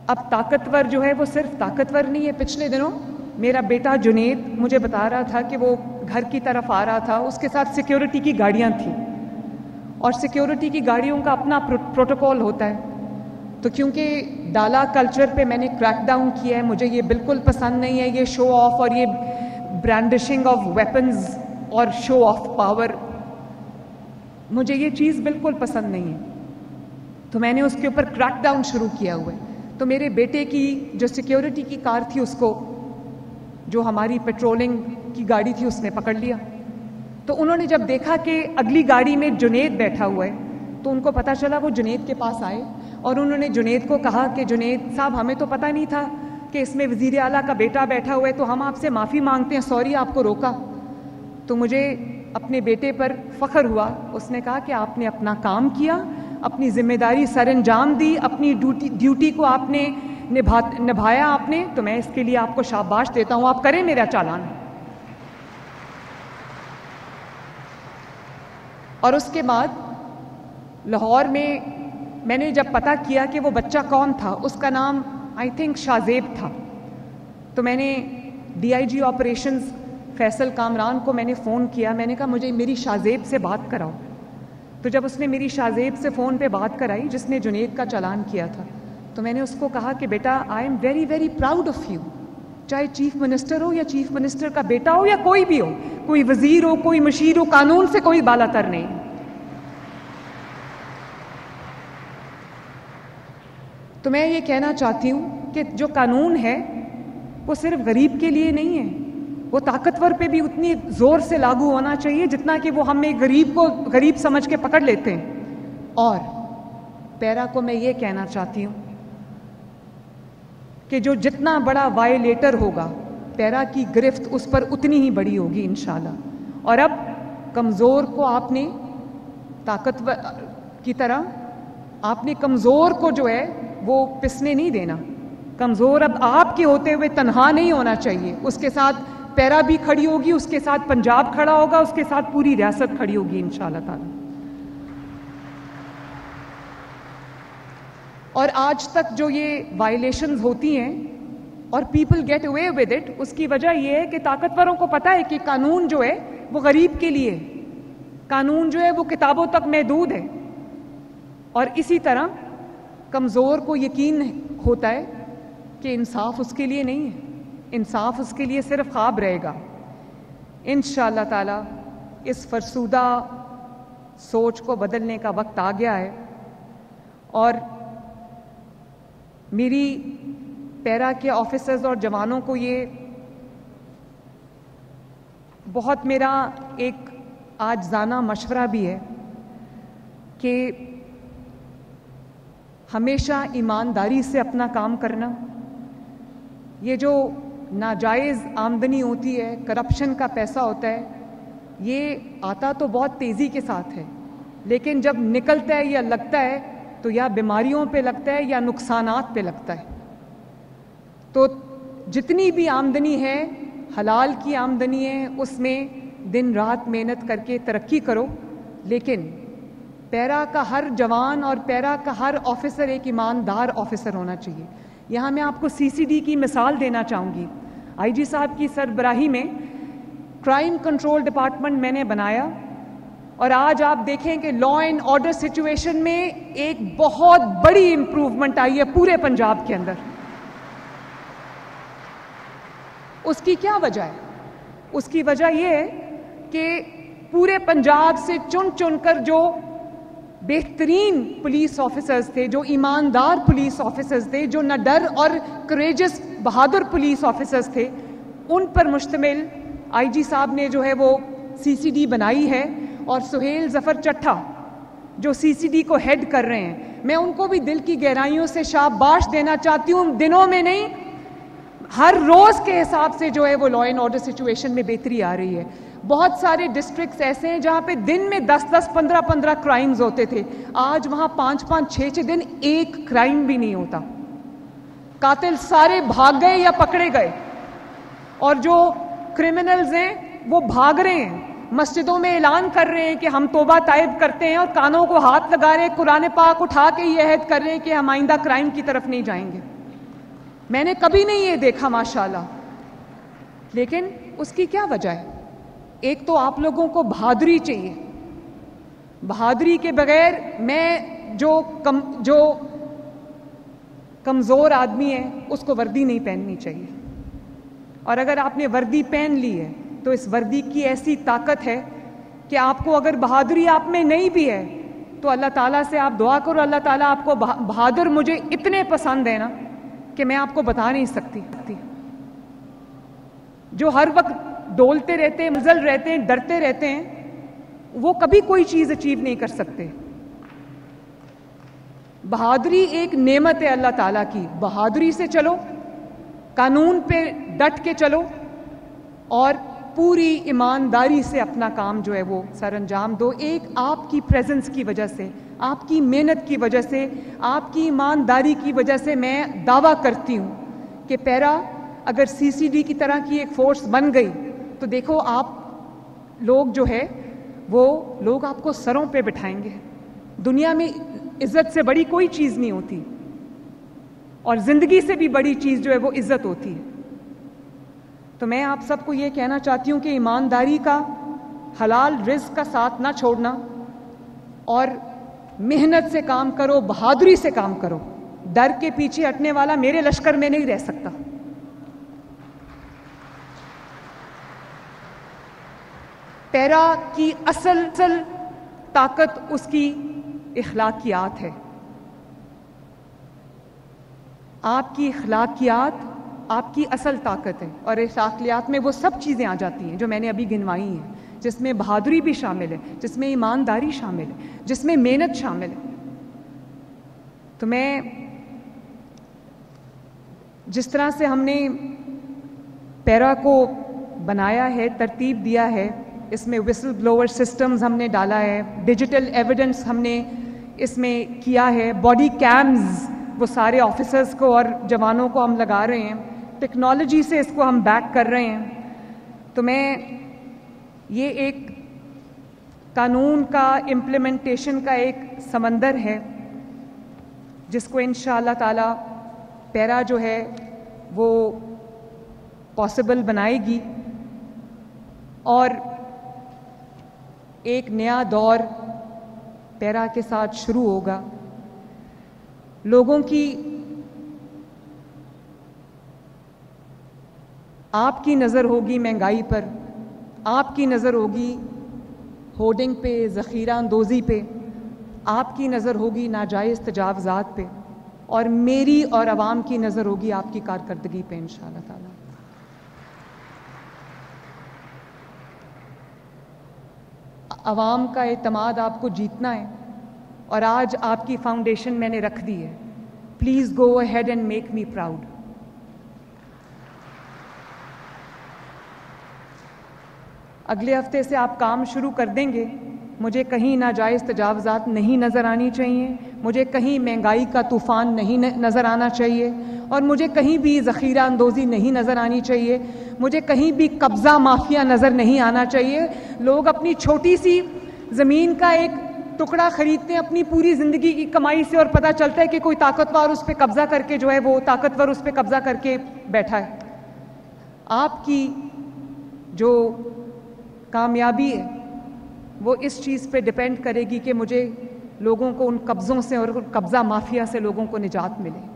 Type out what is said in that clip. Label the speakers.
Speaker 1: अब ताकतवर जो है वो सिर्फ ताकतवर नहीं है। पिछले दिनों मेरा बेटा जुनेद मुझे बता रहा था कि वो घर की तरफ आ रहा था, उसके साथ सिक्योरिटी की गाड़ियां थी और सिक्योरिटी की गाड़ियों का अपना प्रोटोकॉल होता है। तो क्योंकि डाला कल्चर पे मैंने क्रैकडाउन किया है, मुझे ये बिल्कुल पसंद नहीं है, ये शो ऑफ और ये ब्रांडिशिंग ऑफ वेपन्स और शो ऑफ पावर, मुझे ये चीज़ बिल्कुल पसंद नहीं है। तो मैंने उसके ऊपर क्रैकडाउन शुरू किया हुआ है। तो मेरे बेटे की जो सिक्योरिटी की कार थी, उसको जो हमारी पेट्रोलिंग की गाड़ी थी उसने पकड़ लिया। तो उन्होंने जब देखा कि अगली गाड़ी में जुनेद बैठा हुआ है तो उनको पता चला, वो जुनेद के पास आए और उन्होंने जुनेद को कहा कि जुनेद साहब, हमें तो पता नहीं था कि इसमें वज़ीर आला का बेटा बैठा हुआ है, तो हम आपसे माफ़ी मांगते हैं, सॉरी आपको रोका। तो मुझे अपने बेटे पर फ़ख्र हुआ। उसने कहा कि आपने अपना काम किया, अपनी जिम्मेदारी सरअंजाम दी, अपनी ड्यूटी को आपने निभाया आपने, तो मैं इसके लिए आपको शाबाश देता हूँ, आप करें मेरा चालान। और उसके बाद लाहौर में मैंने जब पता किया कि वो बच्चा कौन था, उसका नाम आई थिंक शाजेब था, तो मैंने DIG ऑपरेशंस फैसल कामरान को मैंने फ़ोन किया। मैंने कहा मुझे मेरी शाजेब से बात कराओ। तो जब उसने मेरी शाजेब से फ़ोन पे बात कराई, जिसने जुनेद का चालान किया था, तो मैंने उसको कहा कि बेटा, I am very very proud of you. चाहे चीफ मिनिस्टर हो या चीफ मिनिस्टर का बेटा हो या कोई भी हो, कोई वजीर हो, कोई मशीर हो, कानून से कोई बालातर नहीं। तो मैं ये कहना चाहती हूँ कि जो कानून है वो सिर्फ गरीब के लिए नहीं है, वो ताकतवर पे भी उतनी जोर से लागू होना चाहिए जितना कि वो हम एक गरीब को गरीब समझ के पकड़ लेते हैं। और पैरा को मैं ये कहना चाहती हूँ कि जो जितना बड़ा वायलेटर होगा, पैरा की गिरफ्त उस पर उतनी ही बड़ी होगी इंशाल्लाह। और अब कमज़ोर को आपने ताकतवर की तरह, आपने कमज़ोर को जो है वो पिसने नहीं देना। कमज़ोर अब आपके होते हुए तन्हा नहीं होना चाहिए, उसके साथ पैरा भी खड़ी होगी, उसके साथ पंजाब खड़ा होगा, उसके साथ पूरी रियासत खड़ी होगी इंशाल्लाह ताला। और आज तक जो ये वायलेशंस होती हैं और people get away with it, उसकी वजह ये है कि ताकतवरों को पता है कि कानून जो है वो गरीब के लिए, कानून जो है वो किताबों तक महदूद है। और इसी तरह कमज़ोर को यकीन होता है कि इंसाफ उसके लिए नहीं है, इंसाफ उसके लिए सिर्फ ख्वाब रहेगा। इंशाअल्लाह ताला इस फरसूदा सोच को बदलने का वक्त आ गया है। और मेरी पैरा के ऑफिसर्स और जवानों को ये बहुत मेरा एक आज जाना मशवरा भी है कि हमेशा ईमानदारी से अपना काम करना। ये जो नाजायज़ आमदनी होती है, करप्शन का पैसा होता है, ये आता तो बहुत तेज़ी के साथ है, लेकिन जब निकलता है या लगता है तो या बीमारियों पे लगता है या नुकसानात पे लगता है। तो जितनी भी आमदनी है, हलाल की आमदनी है, उसमें दिन रात मेहनत करके तरक्की करो। लेकिन पैरा का हर जवान और पैरा का हर ऑफिसर एक ईमानदार ऑफिसर होना चाहिए। यहाँ मैं आपको CCD की मिसाल देना चाहूँगी। IG साहब की सरबराही में क्राइम कंट्रोल डिपार्टमेंट मैंने बनाया और आज आप देखें कि लॉ एंड ऑर्डर सिचुएशन में एक बहुत बड़ी इंप्रूवमेंट आई है पूरे पंजाब के अंदर। उसकी क्या वजह है? उसकी वजह यह है कि पूरे पंजाब से चुन चुनकर जो बेहतरीन पुलिस ऑफिसर्स थे, जो ईमानदार पुलिस ऑफिसर्स थे, जो निडर और करेजस बहादुर पुलिस ऑफिसर्स थे, उन पर मुश्तमिल IG साहब ने जो है वो CCD बनाई है। और सुहेल जफर चट्ठा जो CCD को हेड कर रहे हैं, मैं उनको भी दिल की गहराइयों से शाबाश देना चाहती हूँ। दिनों में नहीं, हर रोज के हिसाब से जो है वो लॉ एंड ऑर्डर सिचुएशन में बेहतरी आ रही है। बहुत सारे डिस्ट्रिक्ट्स ऐसे हैं जहां पे दिन में 10-10, 15-15 क्राइम्स होते थे, आज वहां 5-5, 6-6 दिन एक क्राइम भी नहीं होता। कातिल सारे भाग गए या पकड़े गए और जो क्रिमिनल्स हैं वो भाग रहे हैं, मस्जिदों में ऐलान कर रहे हैं कि हम तौबा ताइब करते हैं और कानों को हाथ लगा रहे हैं, कुरान पाक उठा के ये अहद कर रहे हैं कि हम आइंदा क्राइम की तरफ नहीं जाएंगे। मैंने कभी नहीं ये देखा माशाल्लाह। लेकिन उसकी क्या वजह है? एक तो आप लोगों को बहादुरी चाहिए। बहादुरी के बगैर मैं जो कमज़ोर आदमी है उसको वर्दी नहीं पहननी चाहिए। और अगर आपने वर्दी पहन ली है तो इस वर्दी की ऐसी ताकत है कि आपको अगर बहादुरी आप में नहीं भी है तो अल्लाह ताला से आप दुआ करो, अल्लाह ताला आपको बहादुर मुझे इतने पसंद है ना कि मैं आपको बता नहीं सकती। जो हर वक्त डोलते रहते हैं, मजल रहते हैं, डरते रहते हैं, वो कभी कोई चीज अचीव नहीं कर सकते। बहादुरी एक नेमत है अल्लाह ताला की। बहादुरी से चलो, कानून पे डट के चलो और पूरी ईमानदारी से अपना काम जो है वो सर अंजाम दो। एक आपकी प्रेजेंस की वजह से, आपकी मेहनत की वजह से, आपकी ईमानदारी की वजह से मैं दावा करती हूँ कि पैरा अगर सीसीडी की तरह की एक फोर्स बन गई तो देखो आप लोग जो है वो लोग आपको सरों पे बिठाएंगे। दुनिया में इज्जत से बड़ी कोई चीज़ नहीं होती और ज़िंदगी से भी बड़ी चीज़ जो है वो इज्जत होती है। तो मैं आप सबको ये कहना चाहती हूँ कि ईमानदारी का, हलाल रिज़्क का साथ ना छोड़ना और मेहनत से काम करो, बहादुरी से काम करो। डर के पीछे हटने वाला मेरे लश्कर में नहीं रह सकता। पैरा की असल ताकत उसकी इखलाकियात है। आपकी इखलाकियात आपकी असल ताकत है और इखलाकियात में वो सब चीज़ें आ जाती हैं जो मैंने अभी गिनवाई हैं, जिसमें बहादुरी भी शामिल है, जिसमें ईमानदारी शामिल है, जिसमें मेहनत शामिल है। तो मैं जिस तरह से हमने पैरा को बनाया है, तरतीब दिया है, इसमें विसल ब्लोअर सिस्टम्स हमने डाला है, डिजिटल एविडेंस हमने इसमें किया है, बॉडी कैम्स वो सारे ऑफिसर्स को और जवानों को हम लगा रहे हैं, टेक्नोलॉजी से इसको हम बैक कर रहे हैं। तो मैं ये एक कानून का इम्प्लीमेंटेशन का एक समंदर है जिसको इंशाअल्लाह ताला पैरा जो है वो पॉसिबल बनाएगी और एक नया दौर पैरा के साथ शुरू होगा। लोगों की, आपकी नज़र होगी महंगाई पर, आपकी नज़र होगी होर्डिंग पे, ज़ख़ीरा अंदोज़ी पे, आपकी नज़र होगी नाजायज़ तजावज़ात पे और मेरी और आवाम की नज़र होगी आपकी कारकर्दगी पे इंशाअल्लाह ताला। आवाम का एतमाद आपको जीतना है और आज आपकी फाउंडेशन मैंने रख दी है। Please go ahead and make me proud. अगले हफ्ते से आप काम शुरू कर देंगे। मुझे कहीं नाजायज़ तजावज़ात नहीं नज़र आनी चाहिए, मुझे कहीं महंगाई का तूफ़ान नहीं नज़र आना चाहिए और मुझे कहीं भी ज़ख़ीरा अंदोज़ी नहीं नज़र आनी चाहिए, मुझे कहीं भी कब्ज़ा माफिया नज़र नहीं आना चाहिए। लोग अपनी छोटी सी ज़मीन का एक टुकड़ा खरीदते हैं अपनी पूरी ज़िंदगी की कमाई से और पता चलता है कि कोई ताकतवर उस पर कब्ज़ा करके जो है वो ताकतवर उस पर कब्ज़ा करके बैठा है। आपकी जो कामयाबी है वो इस चीज़ पे डिपेंड करेगी कि मुझे लोगों को उन कब्ज़ों से और कब्ज़ा माफिया से लोगों को निजात मिले।